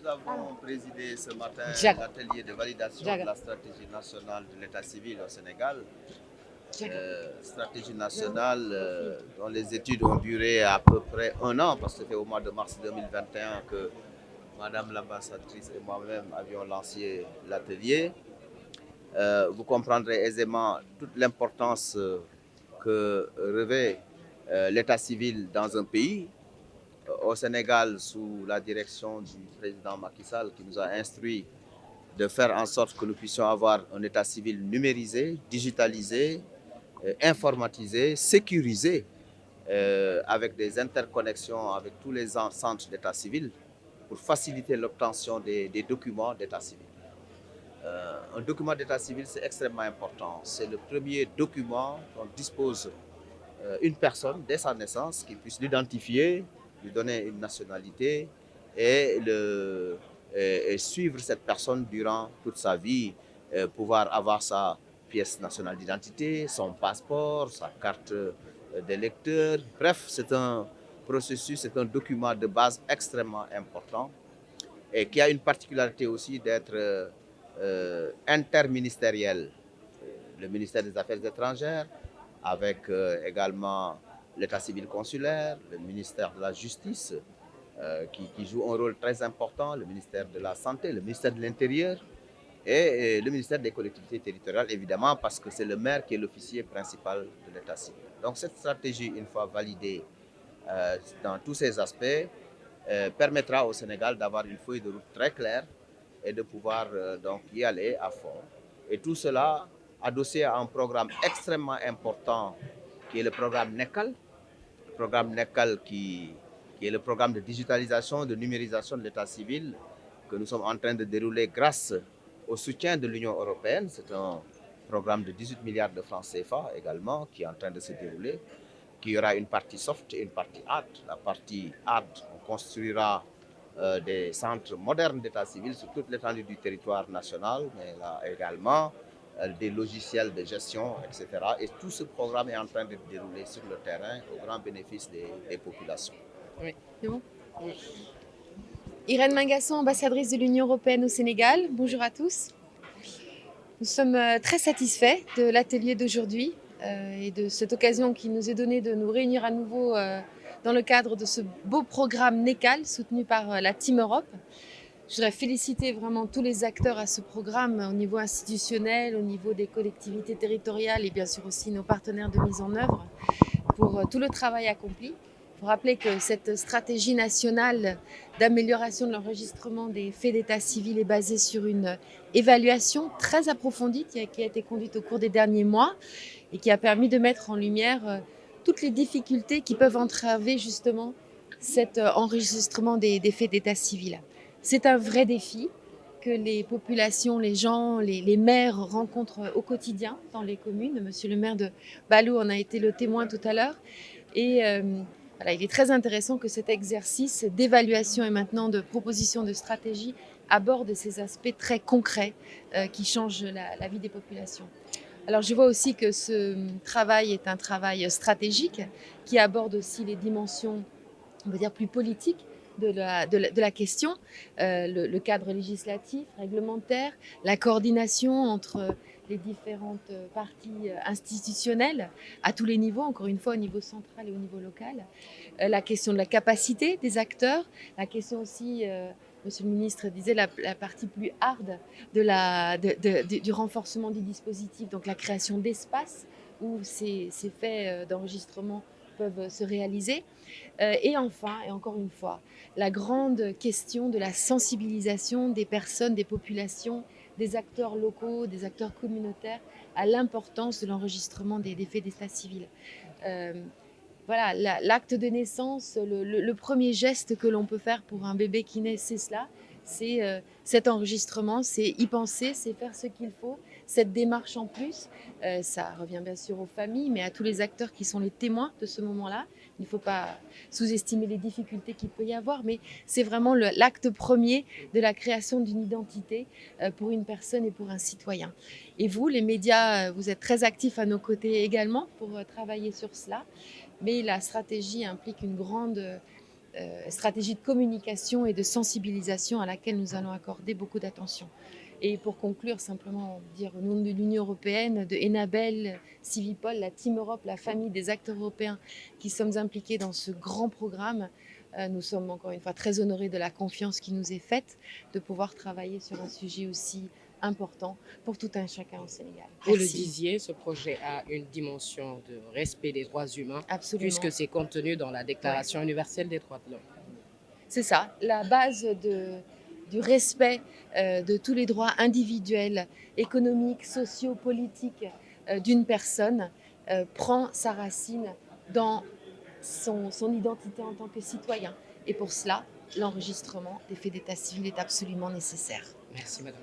Nous avons présidé ce matin Jaga, l'atelier de validation de Jaga, la stratégie nationale de l'état civil au Sénégal. Jaga. Stratégie nationale dont les études ont duré à peu près un an, parce que c'était au mois de mars 2021 que Madame l'ambassadrice et moi-même avions lancé l'atelier. Vous comprendrez aisément toute l'importance que revêt l'état civil dans un pays. Au Sénégal, sous la direction du président Macky Sall, qui nous a instruit de faire en sorte que nous puissions avoir un état civil numérisé, digitalisé, informatisé, sécurisé, avec des interconnexions avec tous les centres d'état civil pour faciliter l'obtention des documents d'état civil. Un document d'état civil, c'est extrêmement important. C'est le premier document dont dispose une personne dès sa naissance qui puisse l'identifier, lui donner une nationalité et, et suivre cette personne durant toute sa vie, pouvoir avoir sa pièce nationale d'identité, son passeport, sa carte d'électeur. Bref, c'est un processus, c'est un document de base extrêmement important et qui a une particularité aussi d'être interministériel. Le ministère des Affaires étrangères, avec également l'état civil consulaire, le ministère de la Justice, qui joue un rôle très important, le ministère de la Santé, le ministère de l'Intérieur et le ministère des collectivités territoriales, évidemment, parce que c'est le maire qui est l'officier principal de l'état civil. Donc cette stratégie, une fois validée dans tous ces aspects, permettra au Sénégal d'avoir une feuille de route très claire et de pouvoir donc y aller à fond. Et tout cela adossé à un programme extrêmement important qui est le programme NECAL, le programme NECAL qui est le programme de digitalisation, de numérisation de l'état civil que nous sommes en train de dérouler grâce au soutien de l'Union européenne. C'est un programme de 18 milliards de francs CFA également qui est en train de se dérouler, qui aura une partie soft et une partie hard. La partie hard, on construira des centres modernes d'état civil sur toute l'étendue du territoire national, mais là également des logiciels de gestion, etc. Et tout ce programme est en train de se dérouler sur le terrain au grand bénéfice des populations. Oui, c'est bon. Irène Mingasson, ambassadrice de l'Union européenne au Sénégal. Bonjour à tous. Nous sommes très satisfaits de l'atelier d'aujourd'hui et de cette occasion qui nous est donnée de nous réunir à nouveau dans le cadre de ce beau programme NECAL soutenu par la Team Europe. Je voudrais féliciter vraiment tous les acteurs à ce programme au niveau institutionnel, au niveau des collectivités territoriales et bien sûr aussi nos partenaires de mise en œuvre pour tout le travail accompli. Il faut rappeler que cette stratégie nationale d'amélioration de l'enregistrement des faits d'état civil est basée sur une évaluation très approfondie qui a été conduite au cours des derniers mois et qui a permis de mettre en lumière toutes les difficultés qui peuvent entraver justement cet enregistrement des faits d'état civil. C'est un vrai défi que les populations, les gens, les maires rencontrent au quotidien dans les communes. Monsieur le maire de Balou en a été le témoin tout à l'heure. Et voilà, il est très intéressant que cet exercice d'évaluation et maintenant de proposition de stratégie aborde ces aspects très concrets qui changent la vie des populations. Alors je vois aussi que ce travail est un travail stratégique qui aborde aussi les dimensions, on va dire, plus politiques de la question, le cadre législatif, réglementaire, la coordination entre les différentes parties institutionnelles à tous les niveaux, encore une fois au niveau central et au niveau local, la question de la capacité des acteurs, la question aussi, Monsieur le ministre disait, la partie plus hard du renforcement du dispositif, donc la création d'espaces où ces faits d'enregistrement peuvent se réaliser. Et enfin, et encore une fois, la grande question de la sensibilisation des personnes, des populations, des acteurs locaux, des acteurs communautaires à l'importance de l'enregistrement des faits d'état civil. Voilà, l'acte de naissance, le premier geste que l'on peut faire pour un bébé qui naît, c'est cela. C'est cet enregistrement, c'est y penser, c'est faire ce qu'il faut, cette démarche en plus. Ça revient bien sûr aux familles, mais à tous les acteurs qui sont les témoins de ce moment-là. Il ne faut pas sous-estimer les difficultés qu'il peut y avoir, mais c'est vraiment l'acte premier de la création d'une identité pour une personne et pour un citoyen. Et vous, les médias, vous êtes très actifs à nos côtés également pour travailler sur cela. Mais la stratégie implique une grande stratégie de communication et de sensibilisation à laquelle nous allons accorder beaucoup d'attention. Et pour conclure, simplement dire au nom de l'Union européenne, de Enabel, Civipol, la Team Europe, la famille des acteurs européens qui sommes impliqués dans ce grand programme, nous sommes encore une fois très honorés de la confiance qui nous est faite de pouvoir travailler sur un sujet aussi important pour tout un chacun au Sénégal. Vous le Merci. disiez, ce projet a une dimension de respect des droits humains, Absolument. puisque c'est contenu dans la Déclaration universelle des droits de l'homme. C'est ça, la base du respect de tous les droits individuels, économiques, sociaux, politiques d'une personne prend sa racine dans son identité en tant que citoyen. Et pour cela, l'enregistrement des faits d'état civil est absolument nécessaire. Merci, madame.